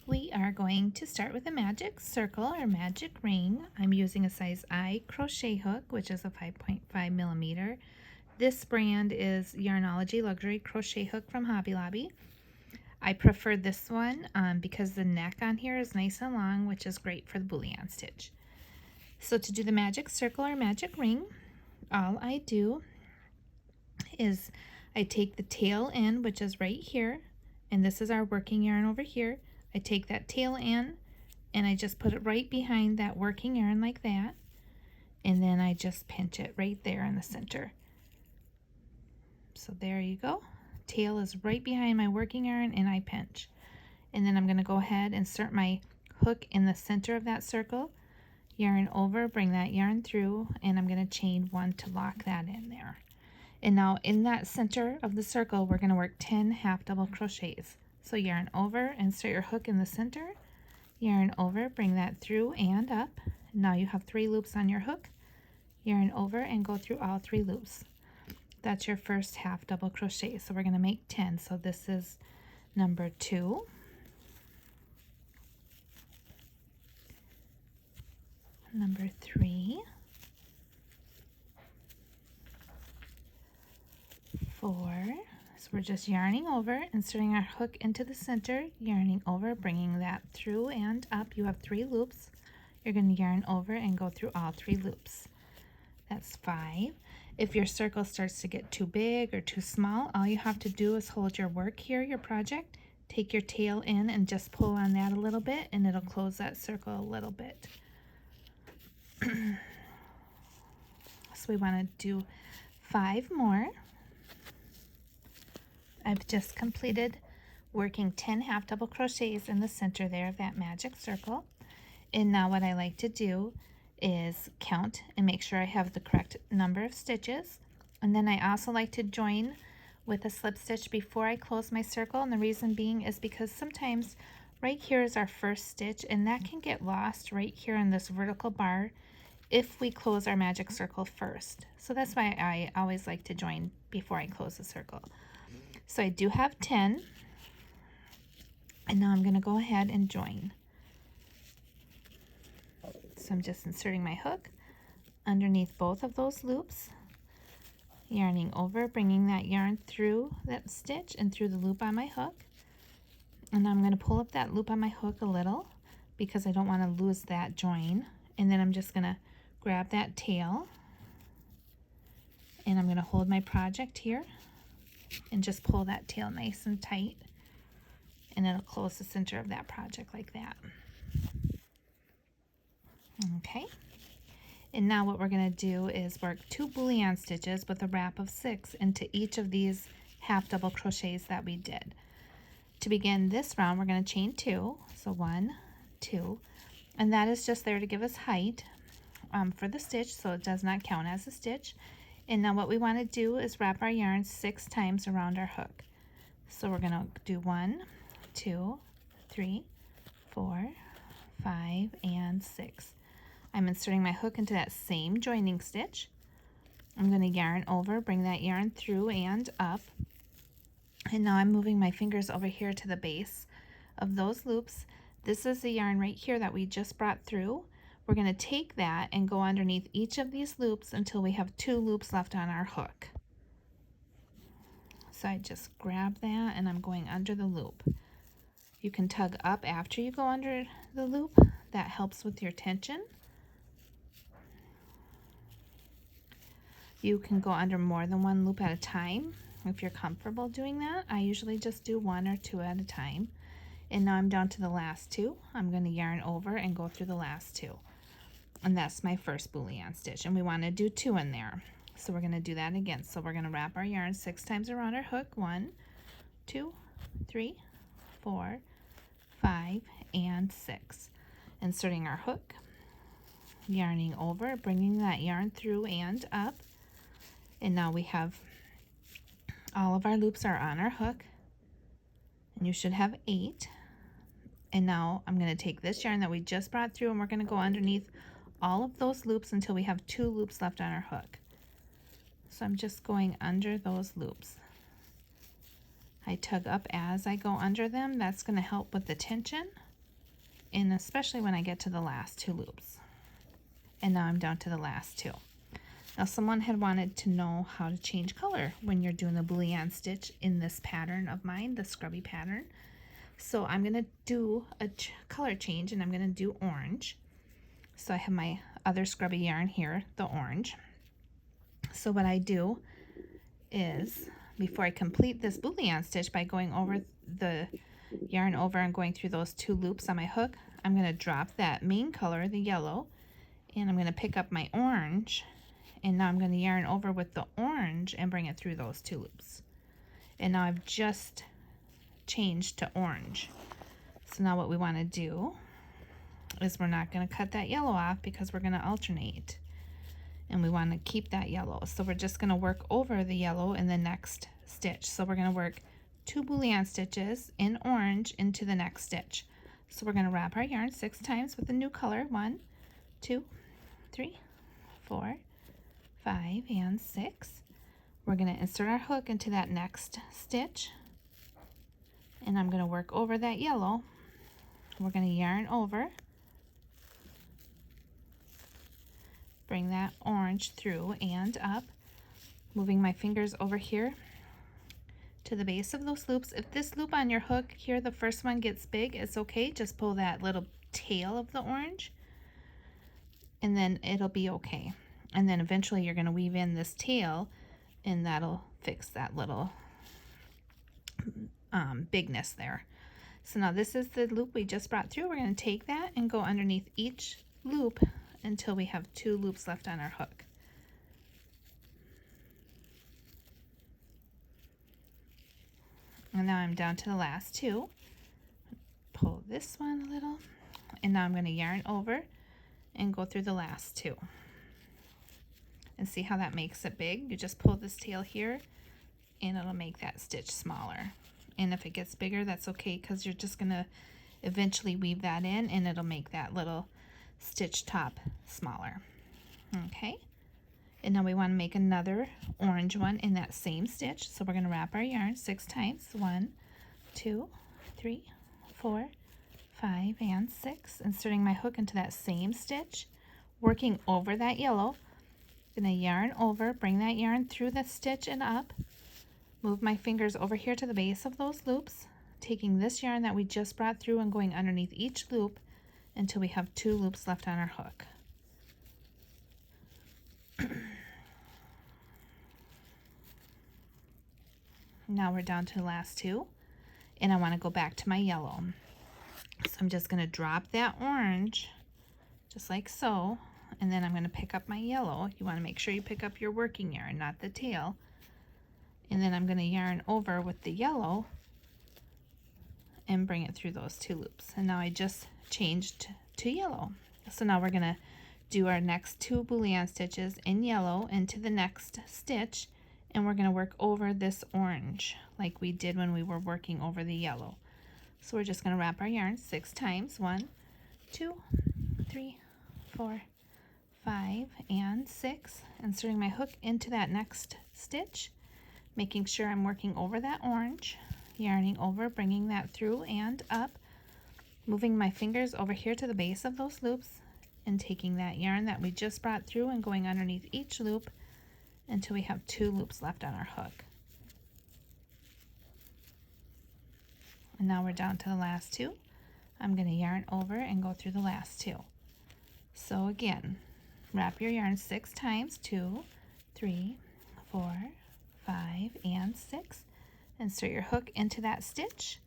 We are going to start with a magic circle or magic ring. I'm using a size I crochet hook, which is a 5.5 millimeter. This brand is Yarnology Luxury Crochet Hook from Hobby Lobby. I prefer this one because the neck on here is nice and long, which is great for the bullion stitch. So to do the magic circle or magic ring, all I do is I take the tail end, which is right here, and this is our working yarn over here. I take that tail end and I just put it right behind that working yarn like that, and then I just pinch it right there in the center. So there you go. Tail is right behind my working yarn and I pinch. And then I'm going to go ahead and insert my hook in the center of that circle, yarn over, bring that yarn through, and I'm going to chain one to lock that in there. And now in that center of the circle, we're going to work 10 half double crochets. So yarn over, insert your hook in the center, yarn over, bring that through and up. Now you have 3 loops on your hook, yarn over and go through all 3 loops. That's your first half double crochet. So we're going to make 10. So this is number 2. Number 3. 4. So we're just yarning over, inserting our hook into the center, yarning over, bringing that through and up. You have 3 loops. You're going to yarn over and go through all 3 loops. That's 5. If your circle starts to get too big or too small, all you have to do is hold your work here, your project, take your tail in and just pull on that a little bit, and it'll close that circle a little bit. So we want to do 5 more. I've just completed working 10 half double crochets in the center there of that magic circle. And now what I like to do is count and make sure I have the correct number of stitches. And then I also like to join with a slip stitch before I close my circle. And the reason being is because sometimes right here is our first stitch, and that can get lost right here in this vertical bar if we close our magic circle first. So that's why I always like to join before I close the circle. So I do have 10, and now I'm going to go ahead and join. So I'm just inserting my hook underneath both of those loops, yarning over, bringing that yarn through that stitch and through the loop on my hook. And I'm going to pull up that loop on my hook a little because I don't want to lose that join. And then I'm just going to grab that tail, and I'm going to hold my project here and just pull that tail nice and tight, and it'll close the center of that project like that. Okay, and now what we're going to do is work 2 bullion stitches with a wrap of 6 into each of these half double crochets that we did. To begin this round, we're going to chain 2, so 1, 2, and that is just there to give us height for the stitch, so it does not count as a stitch. And now what we want to do is wrap our yarn 6 times around our hook. So we're going to do 1, 2, 3, 4, 5, and 6. I'm inserting my hook into that same joining stitch. I'm going to yarn over, bring that yarn through and up. And now I'm moving my fingers over here to the base of those loops. This is the yarn right here that we just brought through. We're going to take that and go underneath each of these loops until we have 2 loops left on our hook. So I just grab that and I'm going under the loop. You can tug up after you go under the loop. That helps with your tension. You can go under more than 1 loop at a time if you're comfortable doing that. I usually just do 1 or 2 at a time. And now I'm down to the last 2. I'm going to yarn over and go through the last 2. And that's my first bullion stitch. And we want to do 2 in there. So we're going to do that again. So we're going to wrap our yarn 6 times around our hook. 1, 2, 3, 4, 5, and 6. Inserting our hook, yarning over, bringing that yarn through and up. And now we have all of our loops are on our hook. And you should have 8. And now I'm going to take this yarn that we just brought through, and we're going to go underneath all of those loops until we have 2 loops left on our hook. So I'm just going under those loops. I tug up as I go under them. That's going to help with the tension. and especially when I get to the last 2 loops. And now I'm down to the last 2. Now someone had wanted to know how to change color when you're doing a bullion stitch in this pattern of mine, the scrubby pattern. So I'm going to do a color change, and I'm going to do orange. So I have my other scrubby yarn here, the orange. So what I do is, before I complete this bullion stitch by going over the yarn over and going through those 2 loops on my hook, I'm going to drop that main color, the yellow, and I'm going to pick up my orange, and now I'm going to yarn over with the orange and bring it through those 2 loops. And now I've just changed to orange. So now what we want to do is we're not going to cut that yellow off because we're going to alternate, and we want to keep that yellow. So we're just going to work over the yellow in the next stitch. So we're going to work 2 bullion stitches in orange into the next stitch. So we're going to wrap our yarn 6 times with the new color. 1, 2, 3, 4, 5, and 6. We're going to insert our hook into that next stitch, and I'm going to work over that yellow. We're going to yarn over, bring that orange through and up, moving my fingers over here to the base of those loops. If this loop on your hook here, the first one, gets big, it's okay. Just pull that little tail of the orange, and then it'll be okay. And then eventually you're going to weave in this tail, and that'll fix that little bigness there. So now this is the loop we just brought through. We're going to take that and go underneath each loop until we have 2 loops left on our hook. And now I'm down to the last 2. Pull this one a little, and now I'm going to yarn over and go through the last 2. And see how that makes it big? You just pull this tail here, and it'll make that stitch smaller. And if it gets bigger, that's okay, because you're just going to eventually weave that in, and it'll make that little stitch top smaller. Okay, and now we want to make another orange one in that same stitch. So we're going to wrap our yarn 6 times. 1, 2, 3, 4, 5, and 6. Inserting my hook into that same stitch, working over that yellow. Gonna yarn over, bring that yarn through the stitch and up, move my fingers over here to the base of those loops, taking this yarn that we just brought through and going underneath each loop until we have 2 loops left on our hook. Now we're down to the last 2, and I want to go back to my yellow. So I'm just going to drop that orange just like so, and then I'm going to pick up my yellow. You want to make sure you pick up your working yarn, not the tail. And then I'm going to yarn over with the yellow and bring it through those 2 loops. And now I just changed to yellow. So now we're going to do our next 2 bullion stitches in yellow into the next stitch, and we're going to work over this orange like we did when we were working over the yellow. So we're just going to wrap our yarn 6 times. 1, 2, 3, 4, 5, and 6. Inserting my hook into that next stitch, making sure I'm working over that orange, yarning over, bringing that through and up, moving my fingers over here to the base of those loops, and taking that yarn that we just brought through and going underneath each loop until we have 2 loops left on our hook. And now we're down to the last 2. I'm going to yarn over and go through the last 2. So again, wrap your yarn 6 times. 2, 3, 4, 5, and 6. Insert your hook into that stitch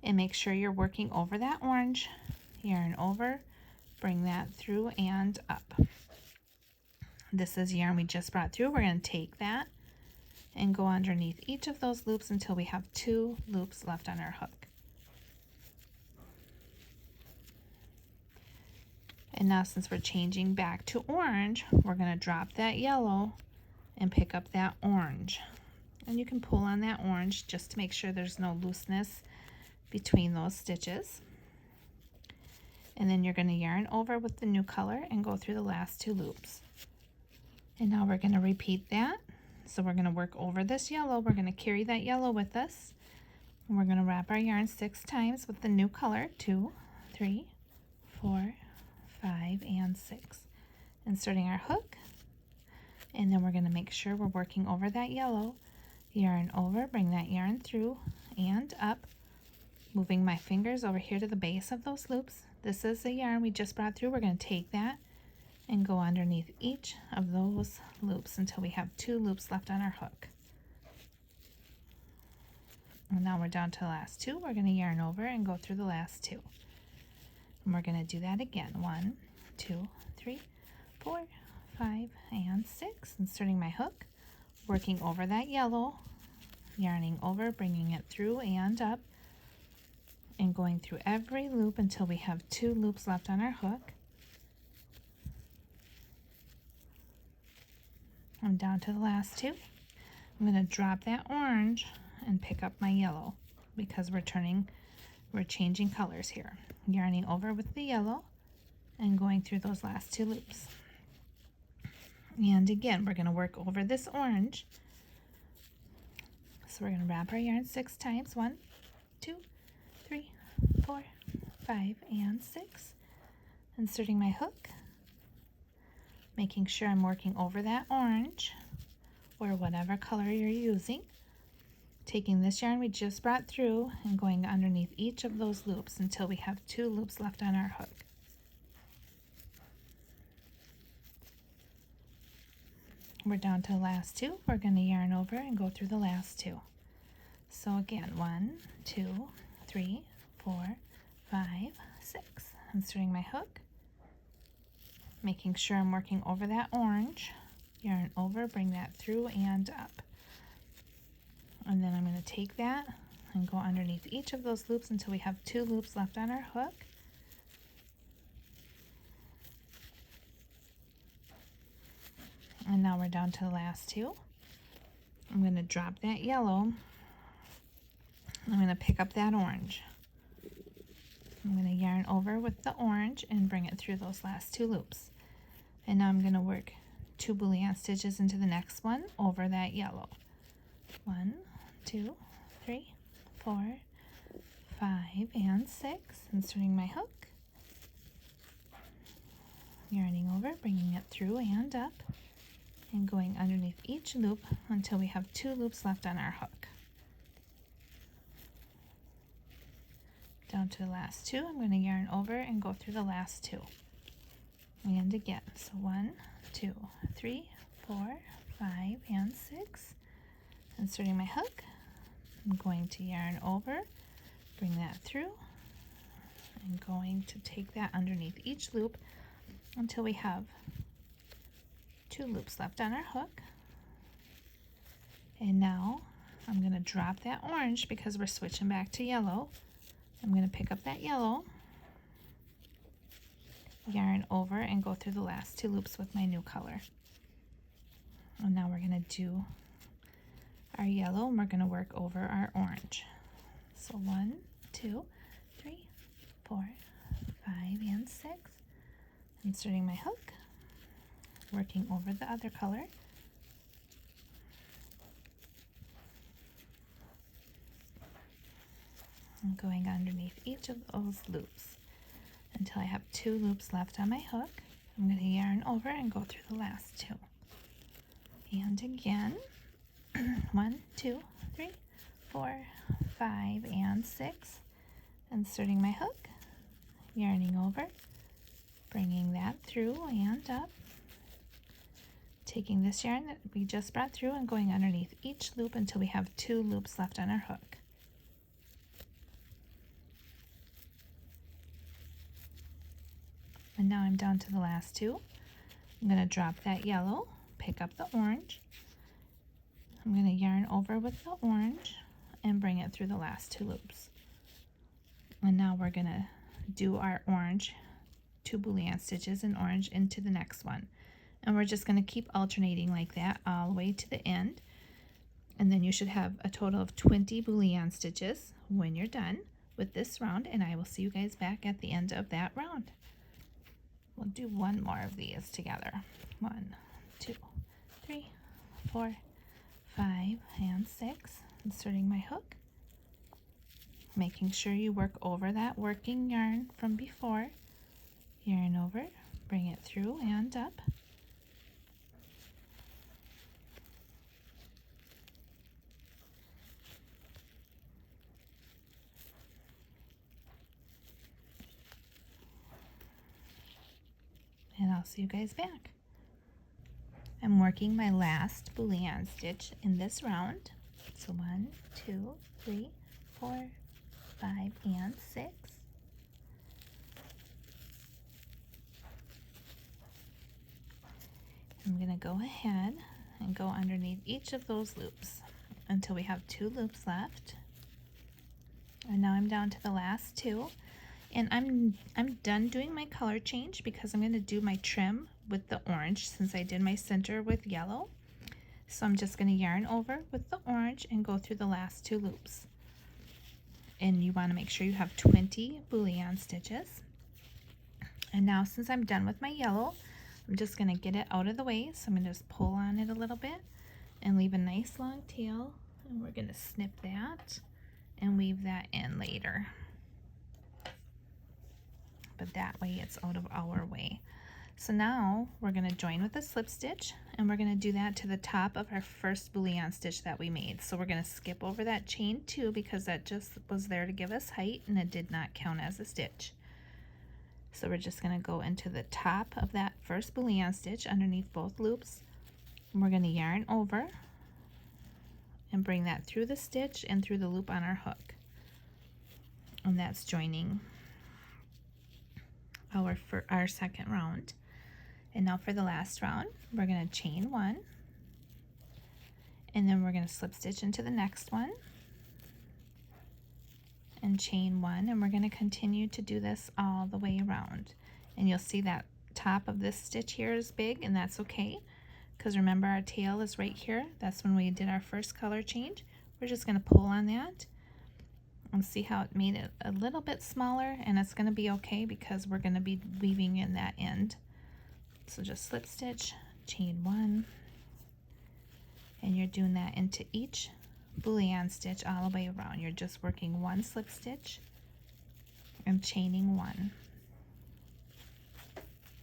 and make sure you're working over that orange. Yarn over, bring that through and up. This is yarn we just brought through. We're going to take that and go underneath each of those loops until we have 2 loops left on our hook. And now since we're changing back to orange, we're going to drop that yellow and pick up that orange. And you can pull on that orange just to make sure there's no looseness between those stitches. And then you're going to yarn over with the new color and go through the last 2 loops. And now we're going to repeat that. So we're going to work over this yellow. We're going to carry that yellow with us. And we're going to wrap our yarn 6 times with the new color. 2, 3, 4, 5, and 6. Inserting our hook, and then we're going to make sure we're working over that yellow. Yarn over, bring that yarn through and up, moving my fingers over here to the base of those loops. This is the yarn we just brought through. We're going to take that and go underneath each of those loops until we have 2 loops left on our hook. And now we're down to the last 2. We're going to yarn over and go through the last 2. And we're going to do that again. 1, 2, 3, 4, 5, and 6. Inserting my hook, working over that yellow, yarning over, bringing it through and up, and going through every loop until we have 2 loops left on our hook. I'm down to the last 2. I'm going to drop that orange and pick up my yellow because we're changing colors here. Yarning over with the yellow and going through those last 2 loops. And again, we're going to work over this orange. So we're going to wrap our yarn 6 times. 1, 2, 3, 4, 5, and 6. Inserting my hook, making sure I'm working over that orange or whatever color you're using. Taking this yarn we just brought through and going underneath each of those loops until we have 2 loops left on our hook. We're down to the last 2. We're going to yarn over and go through the last 2. So again, 1, 2, 3, 4, 5, 6. Inserting my hook, making sure I'm working over that orange. Yarn over, bring that through and up. And then I'm going to take that and go underneath each of those loops until we have 2 loops left on our hook. And now we're down to the last 2. I'm going to drop that yellow. I'm going to pick up that orange. I'm going to yarn over with the orange and bring it through those last 2 loops. And now I'm going to work 2 bullion stitches into the next one over that yellow. 1, 2, 3, 4, 5, and 6. Inserting my hook, yarning over, bringing it through and up, and going underneath each loop until we have 2 loops left on our hook. Down to the last 2, I'm going to yarn over and go through the last 2. And again, so 1, 2, 3, 4, 5, and 6. Inserting my hook, I'm going to yarn over, bring that through, and going to take that underneath each loop until we have 2 loops left on our hook. And now I'm going to drop that orange because we're switching back to yellow. I'm going to pick up that yellow, yarn over, and go through the last 2 loops with my new color. And now we're going to do our yellow and we're going to work over our orange. So 1, 2, 3, 4, 5, and 6. Inserting my hook, working over the other color. And going underneath each of those loops until I have 2 loops left on my hook. I'm going to yarn over and go through the last 2. And again, 1, 2, 3, 4, 5, and 6. Inserting my hook, yarning over, bringing that through and up. Taking this yarn that we just brought through and going underneath each loop until we have 2 loops left on our hook. And now I'm down to the last 2. I'm going to drop that yellow, pick up the orange. I'm going to yarn over with the orange and bring it through the last 2 loops. And now we're going to do our orange, 2 bullion stitches in orange into the next one. And we're just going to keep alternating like that all the way to the end. And then you should have a total of 20 bullion stitches when you're done with this round. And I will see you guys back at the end of that round. We'll do 1 more of these together. 1, 2, 3, 4, 5, and 6. Inserting my hook, making sure you work over that working yarn from before yarn over, bring it through and up. And I'll see you guys back. I'm working my last bullion stitch in this round. So 1, 2, 3, 4, 5, and 6. I'm going to go ahead and go underneath each of those loops until we have 2 loops left. And now I'm down to the last 2. And I'm done doing my color change because I'm going to do my trim with the orange since I did my center with yellow. So I'm just going to yarn over with the orange and go through the last 2 loops. And you want to make sure you have 20 bullion stitches. And now since I'm done with my yellow, I'm just going to get it out of the way. So I'm going to just pull on it a little bit and leave a nice long tail. And we're going to snip that and weave that in later. But that way it's out of our way. So now we're going to join with a slip stitch, and we're going to do that to the top of our first bullion stitch that we made. So we're going to skip over that chain 2 because that just was there to give us height and it did not count as a stitch. So we're just going to go into the top of that first bullion stitch underneath both loops, and we're going to yarn over and bring that through the stitch and through the loop on our hook. And that's joining our second round. And now for the last round, we're going to chain 1, and then we're going to slip stitch into the next one and chain 1, and we're going to continue to do this all the way around. And you'll see that top of this stitch here is big, and that's okay, because remember our tail is right here. That's when we did our first color change. We're just going to pull on that and see how it made it a little bit smaller, and it's going to be okay because we're going to be weaving in that end. So just slip stitch, chain 1, and you're doing that into each bullion stitch all the way around. You're just working 1 slip stitch and chaining 1.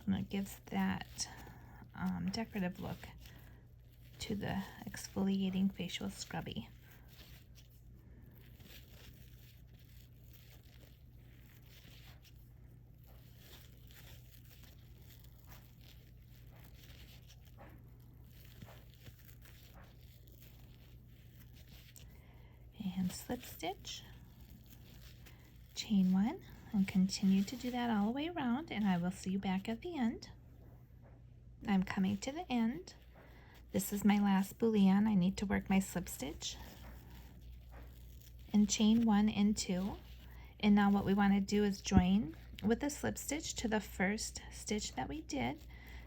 And it gives that decorative look to the exfoliating facial scrubby. And slip stitch, chain 1, and continue to do that all the way around, and I will see you back at the end. I'm coming to the end. This is my last bullion. I need to work my slip stitch and chain 1 and 2. And now what we want to do is join with a slip stitch to the first stitch that we did.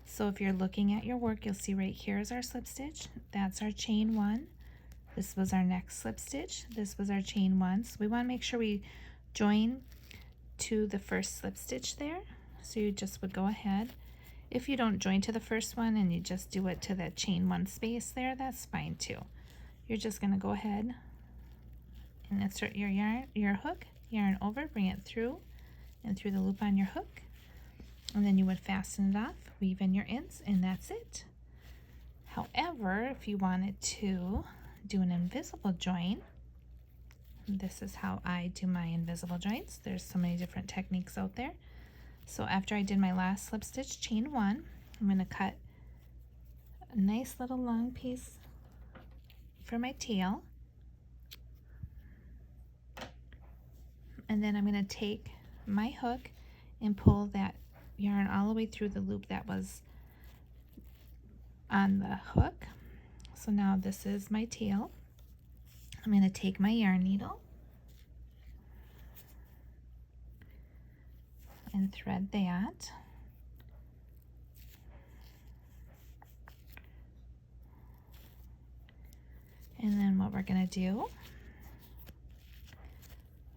So if you're looking at your work, you'll see right here is our slip stitch. That's our chain 1. This was our next slip stitch. This was our chain 1. So we want to make sure we join to the first slip stitch there. So you just would go ahead. If you don't join to the first one and you just do it to the chain 1 space there, that's fine too. You're just going to go ahead and insert your hook, yarn over, bring it through and through the loop on your hook. And then you would fasten it off, weave in your ends, and that's it. However, if you wanted to do an invisible join, this is how I do my invisible joints. There's so many different techniques out there. So after I did my last slip stitch, chain 1, I'm going to cut a nice little long piece for my tail, and then I'm going to take my hook and pull that yarn all the way through the loop that was on the hook. So now this is my tail. I'm going to take my yarn needle and thread that. And then what we're going to do,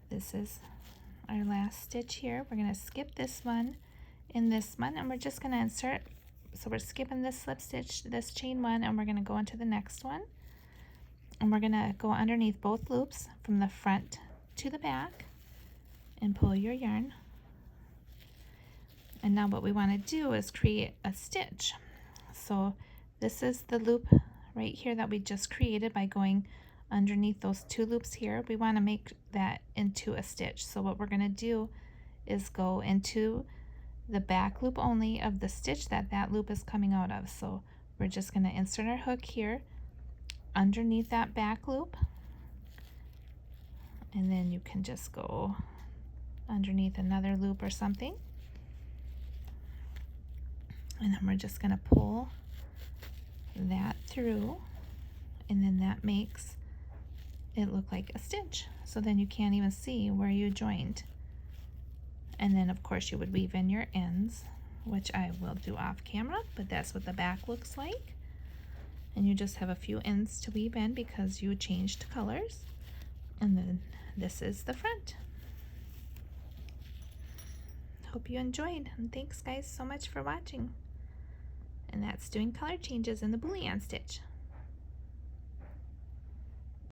this is our last stitch here. We're going to skip this one and this one, and we're just going to insert. So we're skipping this slip stitch, this chain 1, and we're going to go into the next one. And we're going to go underneath both loops from the front to the back and pull your yarn. And now what we want to do is create a stitch. So this is the loop right here that we just created by going underneath those 2 loops here. We want to make that into a stitch. So what we're going to do is go into the back loop only of the stitch that loop is coming out of. So we're just going to insert our hook here underneath that back loop, and then you can just go underneath another loop or something, and then we're just going to pull that through, and then that makes it look like a stitch. So then you can't even see where you joined. And then of course you would weave in your ends, which I will do off camera, but that's what the back looks like. And you just have a few ends to weave in because you changed colors. And then this is the front. Hope you enjoyed, and thanks guys so much for watching. And that's doing color changes in the bullion stitch.